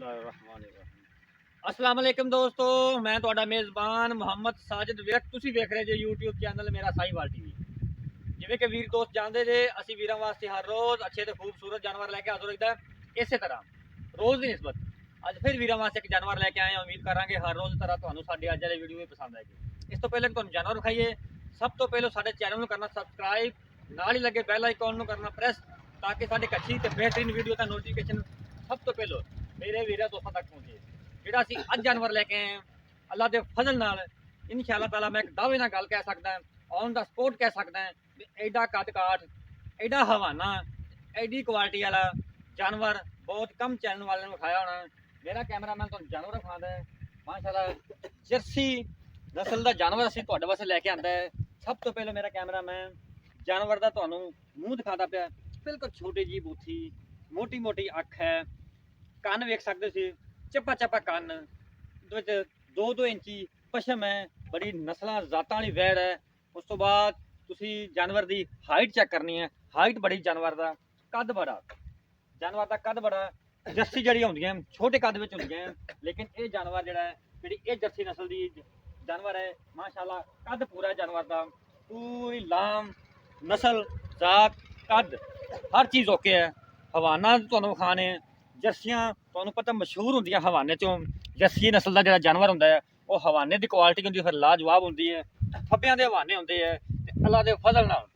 बिस्मिल्लाहिर्रहमानिर्रहीम। अस्सलाम वालेकुम दोस्तों, मैं ਤੁਹਾਡਾ ਮੇਜ਼ਬਾਨ ਮੁਹੰਮਦ ਸਾजिद ਵਿਰਕ। ਤੁਸੀਂ ਵੇਖ ਰਹੇ ਜੇ YouTube ਚੈਨਲ ਮੇਰਾ ਸਾਈਵਾਲ ਟੀਵੀ। ਜਿਵੇਂ ਕਿ ਵੀਰ ਦੋਸਤ ਜਾਣਦੇ ਜੇ, ਅਸੀਂ ਵੀਰਾਂ ਵਾਸਤੇ ਹਰ ਰੋਜ਼ ਅੱਛੇ ਤੇ ਖੂਬਸੂਰਤ ਜਾਨਵਰ ਲੈ ਕੇ ਹਾਜ਼ਰ ਹੋਈਦਾ। ਇਸੇ ਤਰ੍ਹਾਂ ਰੋਜ਼ ਦੀ ਨਿਸਬਤ ਅੱਜ ਫਿਰ ਵੀਰਾਂ ਵਾਸਤੇ ਇੱਕ ਜਾਨਵਰ ਲੈ ਕੇ ਆਏ ਹਾਂ। ਉਮੀਦ ਕਰਾਂਗੇ ਹਰ ਰੋਜ਼ ਤਰ੍ਹਾਂ ਤੁਹਾਨੂੰ ਸਾਡੇ ਅੱਜ ਵਾਲੀ ਵੀਡੀਓ ਵੀ ਪਸੰਦ ਆਏਗੀ। ਇਸ ਤੋਂ ਪਹਿਲਾਂ ਤੁਹਾਨੂੰ ਜਾਨਵਰ ਵਿਖਾਈਏ, ਸਭ ਤੋਂ ਪਹਿਲਾਂ ਸਾਡੇ ਚੈਨਲ ਨੂੰ ਕਰਨਾ ਸਬਸਕ੍ਰਾਈਬ, ਨਾਲ ਹੀ ਲੱਗੇ ਬੈਲ ਆਈਕਨ ਨੂੰ ਕਰਨਾ ਪ੍ਰੈਸ, ਤਾਂ ਕਿ ਸਾਡੇ ਅੱਛੀ ਤੇ ਬਿਹਤਰੀਨ ਵੀਡੀਓ ਦਾ ਨੋਟੀਫਿਕੇਸ਼ਨ ਸਭ ਤੋਂ ਪਹਿਲਾਂ ਮੇਰੇ ਵੀਰਾਂ ਦੋਸਤਾਂ ਤੱਕ ਪਹੁੰਚੇ। ਜਿਹੜਾ ਅਸੀਂ ਅੱਜ ਜਾਨਵਰ ਲੈ ਕੇ ਆਏ ਹਾਂ, ਅੱਲਾ ਦੇ ਫਜ਼ਲ ਨਾਲ ਇਨਸ਼ਾ ਅੱਲਾ ਤਾਲਾ ਮੈਂ ਇੱਕ ਦਾਅਵੇ ਨਾਲ ਗੱਲ ਕਹਿ ਸਕਦਾ, ਔਨ ਦਾ ਸਪੋਰਟ ਕਹਿ ਸਕਦਾ ਵੀ ਐਡਾ ਕੱਦ ਕਾਠ, ਐਡਾ ਹਵਾਨਾ, ਐਡੀ ਕੁਆਲਿਟੀ ਵਾਲਾ ਜਾਨਵਰ ਬਹੁਤ ਕਮ ਚੈਨਲ ਵਾਲਿਆਂ ਨੇ ਵਿਖਾਇਆ ਹੋਣਾ। ਮੇਰਾ ਕੈਮਰਾਮੈਨ ਤੁਹਾਨੂੰ ਜਾਨਵਰ ਵਿਖਾਉਂਦਾ ਹੈ। ਮਾਸ਼ਾਅੱਲਾ ਜਰਸੀ ਨਸਲ ਦਾ ਜਾਨਵਰ ਅਸੀਂ ਤੁਹਾਡੇ ਵਾਸਤੇ ਲੈ ਕੇ ਆਂਦਾ ਹੈ। ਸਭ ਤੋਂ ਪਹਿਲਾਂ ਮੇਰਾ ਕੈਮਰਾਮੈਨ ਜਾਨਵਰ ਦਾ ਤੁਹਾਨੂੰ ਮੂੰਹ ਦਿਖਾਉਂਦਾ ਪਿਆ। ਬਿਲਕੁਲ ਛੋਟੀ ਜੀ ਬੂਥੀ, ਮੋਟੀ ਮੋਟੀ ਅੱਖ ਹੈ, ਕੰਨ ਵੇਖ ਸਕਦੇ ਸੀ, ਚੱਪਾ ਚੱਪਾ ਕੰਨ, ਵਿੱਚ 2-2 ਇੰਚੀ ਪਸ਼ਮ ਹੈ, ਬੜੀ ਨਸਲਾਂ ਜ਼ਾਤਾਂ ਵਾਲੀ ਵੈੜ ਹੈ। ਉਸ ਤੋਂ ਬਾਅਦ ਤੁਸੀਂ ਜਾਨਵਰ ਦੀ ਹਾਈਟ ਚੈੱਕ ਕਰਨੀ ਹੈ। ਹਾਈਟ ਬੜੀ ਜਾਨਵਰ ਦਾ, ਕੱਦ ਬੜਾ, ਜਾਨਵਰ ਦਾ ਕੱਦ ਬੜਾ। ਜਰਸੀ ਜਿਹੜੀ ਹੁੰਦੀਆਂ ਛੋਟੇ ਕੱਦ ਵਿੱਚ ਹੁੰਦੀਆਂ, ਲੇਕਿਨ ਇਹ ਜਾਨਵਰ ਜਿਹੜਾ ਜਿਹੜੀ ਇਹ ਜਰਸੀ ਨਸਲ ਦੀ ਜਾਨਵਰ ਹੈ, ਮਾਸ਼ਾਅੱਲਾ ਕੱਦ ਪੂਰਾ ਜਾਨਵਰ ਦਾ, ਪੂਰੀ ਲਾਮ ਨਸਲ ਜ਼ਾਤ ਕੱਦ ਹਰ ਚੀਜ਼ ਓਕੇ ਹੈ। ਹਵਾਨਾ ਤੁਹਾਨੂੰ ਵਿਖਾਣੇ, ਜਰਸੀਆਂ ਤੁਹਾਨੂੰ ਪਤਾ ਮਸ਼ਹੂਰ ਹੁੰਦੀਆਂ ਹਵਾਨੇ ਚੋਂ। ਜਰਸੀ ਨਸਲ ਦਾ ਜਿਹੜਾ ਜਾਨਵਰ ਹੁੰਦਾ ਹੈ ਉਹ ਹਵਾਨੇ ਦੀ ਕੁਆਲਿਟੀ ਹੁੰਦੀ ਫਿਰ ਲਾਜਵਾਬ ਹੁੰਦੀ ਹੈ। ਥੱਬਿਆਂ ਦੇ ਹਵਾਨੇ ਹੁੰਦੇ ਹੈ ਤੇ ਅੱਲਾ ਦੇ ਫਜ਼ਲ ਨਾਲ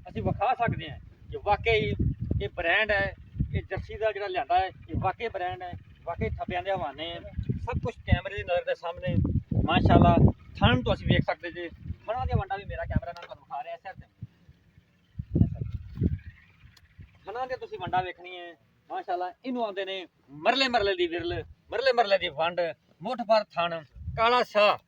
ਅਸੀਂ ਵਿਖਾ ਸਕਦੇ ਹਾਂ ਕਿ ਵਾਕਈ ਇਹ ਬ੍ਰਾਂਡ ਹੈ। ਇਹ ਜਰਸੀ ਦਾ ਜਿਹੜਾ ਲਿਆਂਦਾ ਹੈ ਇਹ ਵਾਕਈ ਬ੍ਰਾਂਡ ਹੈ, ਵਾਕਈ ਥੱਬਿਆਂ ਦੇ ਹਵਾਨੇ ਹੈ। ਸਭ ਕੁਝ ਕੈਮਰੇ ਦੀ ਨਜ਼ਰ ਦੇ ਸਾਹਮਣੇ ਮਾਸ਼ਾਅੱਲਾ। ਥਣ ਤੋਂ ਅਸੀਂ ਵੇਖ ਸਕਦੇ ਜੇ, ਥਣਾਂ ਦੀਆਂ ਵੰਡਾਂ ਵੀ ਮੇਰਾ ਕੈਮਰਾ ਨਾਲ ਤੁਹਾਨੂੰ ਵਿਖਾ ਰਿਹਾ ਸਿਰ ਤੇ। ਥਣਾਂ ਦੇ ਤੁਸੀਂ ਵੰਡਾਂ ਵੇਖਣੀ ਹੈ ਮਾਸ਼ਾਅੱਲਾ। ਇਹਨੂੰ ਆਉਂਦੇ ਨੇ ਮਰਲੇ ਮਰਲੇ ਦੀ ਵਿਰਲ, ਮਰਲੇ ਮਰਲੇ ਦੀ ਵੰਡ, ਮੁੱਠ ਭਰ ਥਣ, ਕਾਲਾ ਸ਼ਾਹ,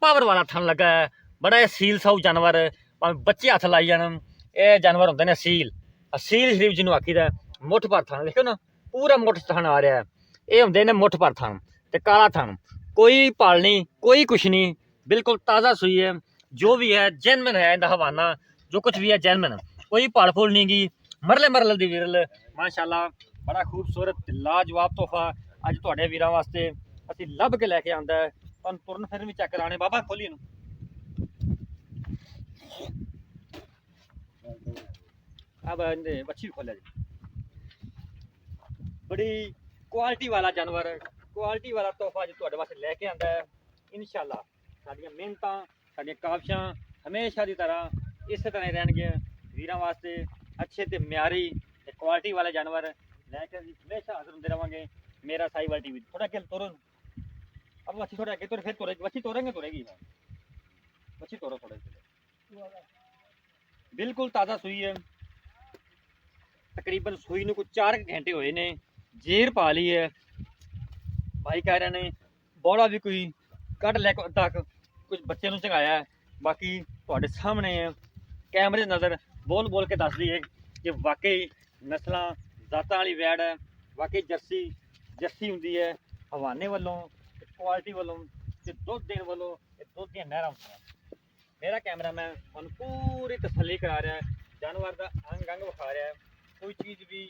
ਪਾਵਰ ਵਾਲਾ ਥਣ ਲੱਗਾ ਹੈ। ਬੜਾ ਅਸੀਲ ਸਾਊ ਜਾਨਵਰ, ਭਾਵੇਂ ਬੱਚੇ ਹੱਥ ਲਾਈ ਜਾਣ, ਇਹ ਜਾਨਵਰ ਹੁੰਦੇ ਨੇ ਅਸੀਲ। ਅਸੀਲ ਸ਼ਰੀਫ ਜਿਹਨੂੰ ਆਖੀਦਾ, ਮੁੱਠ ਭਰ ਥਣ ਦੇਖੋ ਨਾ, ਪੂਰਾ ਮੁੱਠ ਥਣ ਆ ਰਿਹਾ। ਇਹ ਹੁੰਦੇ ਨੇ ਮੁੱਠ ਭਰ ਥਣ ਤੇ ਕਾਲਾ ਥਣ, ਕੋਈ ਭਾਲ ਨਹੀਂ, ਕੋਈ ਕੁਛ ਨਹੀਂ, ਬਿਲਕੁਲ ਤਾਜ਼ਾ ਸੂਈ ਹੈ। ਜੋ ਵੀ ਹੈ ਜੈਨਮਨ ਹੈ, ਇਹਦਾ ਹਵਾਨਾ ਜੋ ਕੁਛ ਵੀ ਹੈ ਜੈਨਮਨ, ਕੋਈ ਭਾਲ ਫੂਲ ਨਹੀਂ ਗੀ। ਮਰਲੇ ਮਰਲੇ ਦੀ ਵਿਰਲ ਮਾਸ਼ਾਅੱਲਾ, ਬੜਾ ਖੂਬਸੂਰਤ ਲਾਜਵਾਬ ਤੋਹਫਾ ਅੱਜ ਤੁਹਾਡੇ ਵੀਰਾਂ ਵਾਸਤੇ ਅਸੀਂ ਲੱਭ ਕੇ ਲੈ ਕੇ ਆਂਦਾ ਹੈ। ਤੁਹਾਨੂੰ ਤੁਰਨ ਫਿਰਨ ਵੀ ਚੈੱਕ ਕਰਾਣੇ। ਬਾਬਾ ਖੋਲੀ ਇਹਨੂੰ, ਬੱਚੀ ਵੀ ਖੋਲਿਆ ਜੀ। ਬੜੀ ਕੁਆਲਿਟੀ ਵਾਲਾ ਜਾਨਵਰ, ਕੁਆਲਿਟੀ ਵਾਲਾ ਤੋਹਫਾ ਅੱਜ ਤੁਹਾਡੇ ਵਾਸਤੇ ਲੈ ਕੇ ਆਂਦਾ ਹੈ। ਇਨਸ਼ਾ ਅੱਲਾ ਸਾਡੀਆਂ ਮਿਹਨਤਾਂ, ਸਾਡੀਆਂ ਕਾਵਿਸ਼ਾਂ ਹਮੇਸ਼ਾ ਦੀ ਤਰ੍ਹਾਂ ਇਸੇ ਤਰ੍ਹਾਂ ਹੀ ਰਹਿਣਗੀਆਂ ਵੀਰਾਂ ਵਾਸਤੇ। ਅੱਛੇ ਤੇ ਮਿਆਰੀ ਤੇ ਕੁਆਲਿਟੀ ਵਾਲੇ ਜਾਨਵਰ ਲੈ ਕੇ ਅਸੀਂ ਹਮੇਸ਼ਾ ਹਾਜ਼ਰ ਹੁੰਦੇ ਰਵਾਂਗੇ। ਮੇਰਾ ਸਾਈਵਾਲ ਟੀਵੀ। ਥੋੜਾ ਅੱਗੇ ਤੋਰੋ, अब मच्छी थोड़ा आगे तो फिर तोड़ेगी, मच्छी तोड़ेंगे तोड़ेगी, मच्छी तोड़ो थोड़े, बिल्कुल ताज़ा सूई है। तकरीबन सूई ਨੂੰ ਕੁਝ 4 ਘੰਟੇ ਹੋਏ ਨੇ, ਜੇਰ ਪਾ ਲਈ ਹੈ। ਭਾਈ ਕਹਿ ਰਹੇ ਨੇ ਬੋੜਾ ਵੀ ਕੋਈ ਕੱਢ ਲੈ ਤੱਕ ਕੁਝ ਬੱਚੇ ਨੂੰ ਚੰਗਾਇਆ ਹੈ। ਬਾਕੀ ਤੁਹਾਡੇ ਸਾਹਮਣੇ ਹੈ, ਕੈਮਰੇ ਨਜ਼ਰ ਬੋਲ ਬੋਲ ਕੇ ਦੱਸ ਦਈਏ ਕਿ ਵਾਕਈ ਨਸਲਾਂ ਜ਼ਾਤਾਂ ਵਾਲੀ ਵੈੜ ਹੈ। ਵਾਕਈ ਜਰਸੀ ਜਰਸੀ ਹੁੰਦੀ ਹੈ। ਹਵਾਨੇ ਵੱਲੋਂ, ਕੁਆਲਿਟੀ ਵੱਲੋਂ ਤੇ ਦੁੱਧ ਦੇਣ ਵੱਲੋਂ ਇਹ ਦੁੱਧ ਦੀਆਂ ਨਹਿਰਾਂ ਹੁੰਦੀਆਂ। ਮੇਰਾ ਕੈਮਰਾਮੈਨ ਤੁਹਾਨੂੰ ਪੂਰੀ ਤਸੱਲੀ ਕਰਾ ਰਿਹਾ ਹੈ, ਜਾਨਵਰ ਦਾ ਅੰਗ ਅੰਗ ਵਿਖਾ ਰਿਹਾ ਹੈ। ਕੋਈ ਚੀਜ਼ ਵੀ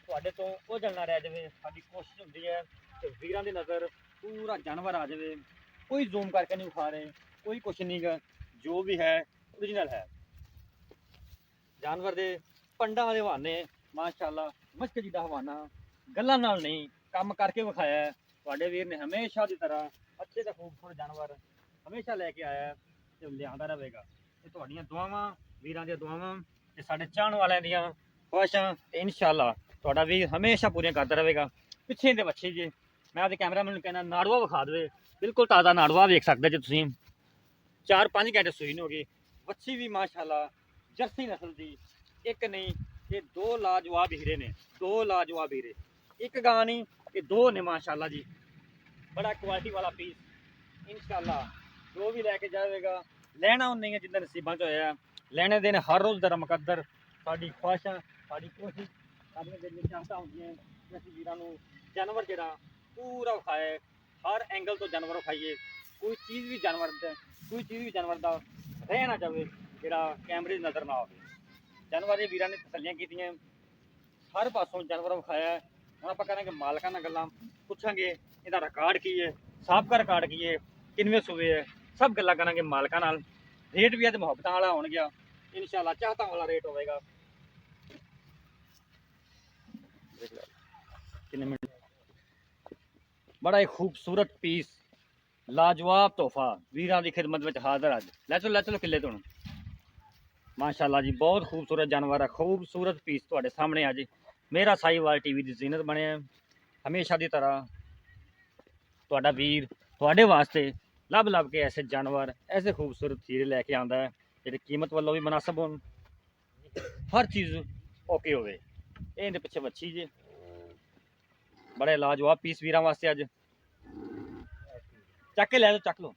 ਤੁਹਾਡੇ ਤੋਂ ਓਝਲ ਨਾ ਰਹਿ ਜਾਵੇ, ਸਾਡੀ ਕੋਸ਼ਿਸ਼ ਹੁੰਦੀ ਹੈ ਕਿ ਵੀਰਾਂ ਦੀ ਨਜ਼ਰ ਪੂਰਾ ਜਾਨਵਰ ਆ ਜਾਵੇ। ਕੋਈ ਜ਼ੂਮ ਕਰਕੇ ਨਹੀਂ ਵਿਖਾ ਰਹੇ, ਕੋਈ ਕੁਛ ਨਹੀਂ ਗਾ, ਜੋ ਵੀ ਹੈ ਓਰੀਜਨਲ ਹੈ। ਜਾਨਵਰ ਦੇ ਪੰਡਾਂ ਦੇ ਹਵਾਨੇ ਮਾਸ਼ਾਅੱਲਾ, ਮਸ਼ਕ ਜੀ ਦਾ ਹਵਾਨਾ, ਗੱਲਾਂ ਨਾਲ ਨਹੀਂ ਕੰਮ ਕਰਕੇ ਵਿਖਾਇਆ ਹੈ। ਤੁਹਾਡੇ ਵੀਰ ਨੇ ਹਮੇਸ਼ਾ ਦੀ ਤਰ੍ਹਾਂ ਅੱਛੇ ਤੇ ਖੂਬਸੂਰਤ ਜਾਨਵਰ ਹਮੇਸ਼ਾ ਲੈ ਕੇ ਆਇਆ ਤੇ ਲਿਆਂਦਾ ਰਹੇਗਾ। ਇਹ ਤੁਹਾਡੀਆਂ ਦੁਆਵਾਂ, ਵੀਰਾਂ ਦੀਆਂ ਦੁਆਵਾਂ ਤੇ ਸਾਡੇ ਚਾਹਣ ਵਾਲਿਆਂ ਦੀਆਂ ਖੁਆਇਸ਼ਾਂ ਤੇ ਇਨਸ਼ਾਅੱਲਾ ਤੁਹਾਡਾ ਵੀਰ ਹਮੇਸ਼ਾ ਪੂਰੀਆਂ ਕਰਦਾ ਰਹੇਗਾ। ਪਿੱਛੇ ਦੇ ਬੱਚੇ ਜੇ ਮੈਂ ਆਪਦੇ ਕੈਮਰਾਮੈਨ ਨੂੰ ਕਹਿਣਾ ਨਾੜੂਆ ਵਿਖਾ ਦੇਵੇ, ਬਿਲਕੁਲ ਤਾਜ਼ਾ ਨਾੜੂਆ ਵੇਖ ਸਕਦੇ ਜੇ ਤੁਸੀਂ। 4-5 ਘੰਟੇ ਸੂਈ ਨੂੰ ਹੋ ਗਈ। ਵੱਛੀ ਵੀ ਮਾਸ਼ਾਅੱਲਾ ਜਰਸੀ ਨਸਲ ਦੀ, ਇੱਕ ਨਹੀਂ ਇਹ 2 ਲਾਜਵਾਬ ਹੀਰੇ ਨੇ, 2 ਲਾਜਵਾਬ ਹੀਰੇ। ਇੱਕ ਗਾਂ ਨਹੀਂ ਇਹ 2 ਨੇ ਮਾਸ਼ਾਅੱਲਾ ਜੀ। बड़ा क्वालिटी वाला पीस इंशाअल्लाह जो भी लैके जाएगा लेना नहीं है जिंदा नसीबा च होया। लेने देने हर रोज़ दर मुकद्दर साडी ख्वाहिशां, साडी कोशिश, साडियां जेहड़ियां चाहतां होंदियां कि असीं वीरां नूं जानवर जिहड़ा पूरा विखाए, हर एंगल तो जानवर विखाइए। कोई चीज़ भी जानवर दा रह ना जाए जिहड़ा कैमरे दी नज़र ना आवे। जानवर दे वीरां ने तसल्लियां कीतियां, हर पासों जानवर विखाया। हुण आपां करांगे मालकां नाल गल्लां। ਪੁੱਛਾਂਗੇ ਇਹਦਾ ਰਿਕਾਰਡ ਕੀ ਹੈ, ਸਾਬਕਾ ਰਿਕਾਰਡ ਕੀ ਹੈ, ਕਿੰਨਵੇਂ ਸੂਏ ਹੈ, ਸਭ ਗੱਲਾਂ ਕਰਾਂਗੇ ਮਾਲਕਾਂ ਨਾਲ। ਰੇਟ ਵੀ ਅੱਜ ਮੁਹੱਬਤਾਂ ਵਾਲਾ ਹੋਣ ਗਿਆ, ਇਨਸ਼ਾਅੱਲਾ ਚਾਹਤਾਂ ਵਾਲਾ ਰੇਟ ਹੋਵੇਗਾ। ਕਿੰਨੇ ਮਿੰਟ ਬੜਾ ਹੀ ਖੂਬਸੂਰਤ ਪੀਸ, ਲਾਜਵਾਬ ਤੋਹਫਾ ਵੀਰਾਂ ਦੀ ਖਿਦਮਤ ਵਿੱਚ ਹਾਜ਼ਰ। ਅੱਜ ਲੈ ਚਲੋ ਕਿੱਲੇ ਤੋਂ। ਮਾਸ਼ਾਅੱਲਾ ਜੀ ਬਹੁਤ ਖੂਬਸੂਰਤ ਜਾਨਵਰ ਹੈ, ਖੂਬਸੂਰਤ ਪੀਸ ਤੁਹਾਡੇ ਸਾਹਮਣੇ ਅੱਜ ਮੇਰਾ ਸਾਹੀਵਾਲ ਟੀਵੀ ਦੀ ਜ਼ੀਨਤ ਬਣਿਆ। ਹਮੇਸ਼ਾ ਦੀ ਤਰ੍ਹਾਂ ਤੁਹਾਡਾ ਵੀਰ ਤੁਹਾਡੇ ਵਾਸਤੇ ਲੱਭ ਕੇ ਐਸੇ ਜਾਨਵਰ, ਐਸੇ ਖੂਬਸੂਰਤ ਹੀਰੇ ਲੈ ਕੇ ਆਉਂਦਾ ਹੈ ਜਿਹੜੇ ਕੀਮਤ ਵੱਲੋਂ ਵੀ ਮੁਨਾਸਬ ਹੋਣ, ਹਰ ਚੀਜ਼ ਓਕੇ ਹੋਵੇ। ਇਹਦੇ ਪਿੱਛੇ ਵੱਛੀ ਜੇ ਬੜੇ ਲਾਜਵਾਬ ਪੀਸ ਵੀਰਾਂ ਵਾਸਤੇ ਅੱਜ ਚੱਕ ਕੇ ਲੈ ਜਾਓ, ਚੱਕ ਲਓ।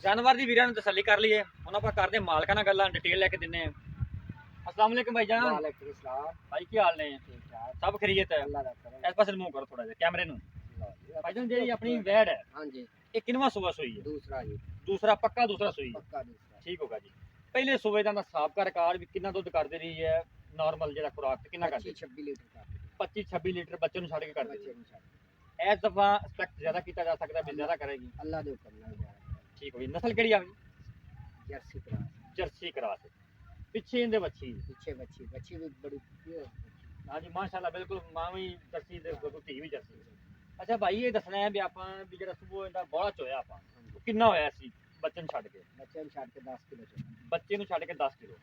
ਜਾਨਵਰ ਦੀ ਵੀਰਾਂ ਨੂੰ ਤਸੱਲੀ ਕਰ ਲਈਏ, ਹੁਣ ਆਪਾਂ ਕਰਦੇ ਮਾਲਕਾਂ ਨਾਲ ਗੱਲਾਂ, ਡਿਟੇਲ ਲੈ ਕੇ ਦਿੰਨੇ ਆ। अस्सलाम वालेकुम भाईजान। वालेकुम सलाम। भाई की हाल ने? ठीक ठाक। सब खैरियत है? अल्लाह दा करम। इस पासे मुंह करो थोड़ा जिहा कैमरे नु। भाईजान जी अपनी हाँ वैड है जी, ये किनवा सुबह सोई है? दूसरा जी, दूसरा पक्का दूसरा सोई है, पक्का दूसरा। ठीक होगा जी। पहले सुबह ਦਾ ਸਾਬਕਾ ਰਿਕਾਰਡ ਵੀ ਕਿੰਨਾ ਦੁੱਧ ਕਰਦੇ ਰਹੀ ਹੈ ਨਾਰਮਲ ਜਿਹੜਾ ਖੁਰਾਕ ਤੇ ਕਿੰਨਾ ਕਰਦੇ? 26 लीटर का 25-26 ਲੀਟਰ ਬੱਚੇ ਨੂੰ ਛੱਡ ਕੇ ਕਰਦੇ बच्चे ਸੀ। ਨੂੰ ਛੱਡ। ਇਸ ਦਫਾ ਐਕਸਪੈਕਟ ਜ਼ਿਆਦਾ ਕੀਤਾ ਜਾ ਸਕਦਾ ਵੀ ਜ਼ਿਆਦਾ ਕਰੇਗੀ। अल्लाह दे हुक्म नाल जा। ਠੀਕ ਹੋਈ। ਨਸਲ ਕਿਹੜੀ ਆ ਗਈ? Jersey cross. Jersey cross. ਪਿੱਛੇ ਇਹਦੇ ਵੱਛੀ। पीछे बच्ची, बच्ची भी बड़ी प्योर। ਹਾਂਜੀ ਮਾਸ਼ਾਅੱਲਾ ਬਿਲਕੁਲ ਮਾਂ ਵੀ ਜਰਸੀ ਦੇ ਬਿਲਕੁਲ ਧੀ ਵੀ ਜਰਸੀ। ਅੱਛਾ ਭਾਈ ਇਹ ਦੱਸਣਾ ਹੈ ਵੀ ਆਪਾਂ ਵੀ ਜਿਹੜਾ ਸੁਬਹ ਇਹਦਾ ਬੋਲਾ ਚੋਇਆ ਆਪਾਂ ਉਹ ਕਿੰਨਾ ਹੋਇਆ ਸੀ ਬੱਚੇ ਨੂੰ ਛੱਡ ਕੇ? बच्चे ਨੂੰ ਛੱਡ ਕੇ 10 ਕਿਲੋ ਚ। ਬੱਚੇ ਨੂੰ ਛੱਡ ਕੇ 10 ਕਿਲੋ।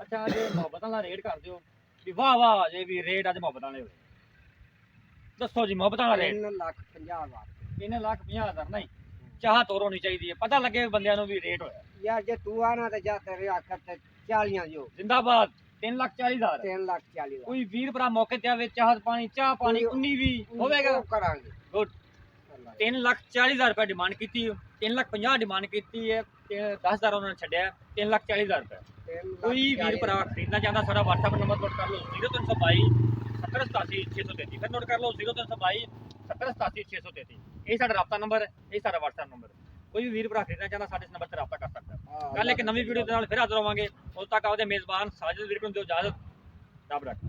ਅੱਛਾ ਜੇ ਮੁਹੱਬਤਾਂ ਦਾ ਰੇਟ ਕਰ ਦਿਓ ਵੀ ਵਾਹ ਵਾਹ ਜੇ ਵੀ ਰੇਟ ਅੱਜ ਮੁਹੱਬਤਾਂ ਵਾਲੇ ਹੋਏ ਦੱਸੋ ਜੀ ਮੁਹੱਬਤਾਂ ਦਾ ਰੇਟ। 3,50,000। 3,50,000 ਨਹੀਂ ਚਾਹ ਤੋਰ ਹੋਣੀ ਚਾਹੀਦੀ ਹੈ, ਪਤਾ ਲੱਗੇ ਬੰਦਿਆਂ ਨੂੰ ਵੀ ਰੇਟ ਹੋਇਆ। ਯਾਰ ਜੇ ਤੂੰ ਆਣਾ ਤੇ ਜਾ ਤੇਰੇ ਆਖਰ ਤੇ 40 ਜੋ। ਜ਼ਿੰਦਾਬਾਦ। 3,40,000। 3,40,000। ਕੋਈ ਵੀਰ ਭਰਾ ਮੌਕੇ ਤੇ ਆਵੇ ਚਾਹ ਪਾਣੀ 19 ਵੀ ਹੋਵੇਗਾ। ਉਹ ਕਰਾਂਗੇ। ਗੁੱਡ। 3,40,000 ਰੁਪਏ ਡਿਮਾਂਡ ਕੀਤੀ, 3,50,000 ਡਿਮਾਂਡ ਕੀਤੀ ਹੈ ਤੇ 10,000 ਉਹਨਾਂ ਨੇ ਛੱਡਿਆ, 3,40,000 ਰੁਪਏ। ਕੋਈ ਵੀਰ ਭਰਾ ਖਰੀਦਣਾ ਚਾਹੁੰਦਾ ਸਾਡਾ WhatsApp ਨੰਬਰ ਨੋਟ ਕਰ ਲਓ 0322 7087 633। ਫਿਰ ਨੋਟ ਕਰ ਲਓ 0322 7087 633। ਇਹ ਸਾਡਾ ਰਾਬਤਾ ਨੰਬਰ, ਇਹ ਸਾਡਾ WhatsApp ਨੰਬਰ। ਕੋਈ ਵੀ ਵੀਰ ਭਰਾ ਖਰੀਦਣਾ ਚਾਹੁੰਦਾ ਸਾਡੇ ਇਸ ਨੰਬਰ ਤੇ ਰਾਬਤਾ ਕਰ ਸਕਦਾ। ਕੱਲ ਇੱਕ ਨਵੀਂ ਵੀਡੀਓ ਦੇ ਨਾਲ ਫਿਰ ਹਾਜ਼ਰ ਹੋਵਾਂਗੇ। ਉਦੋਂ ਤੱਕ ਆਪਦੇ ਮੇਜ਼ਬਾਨ ਸਾਜਿਦ ਵੀਰ ਨੂੰ ਦਿਓ ਇਜਾਜ਼ਤ। ਰੱਬ ਰੱਖੇ।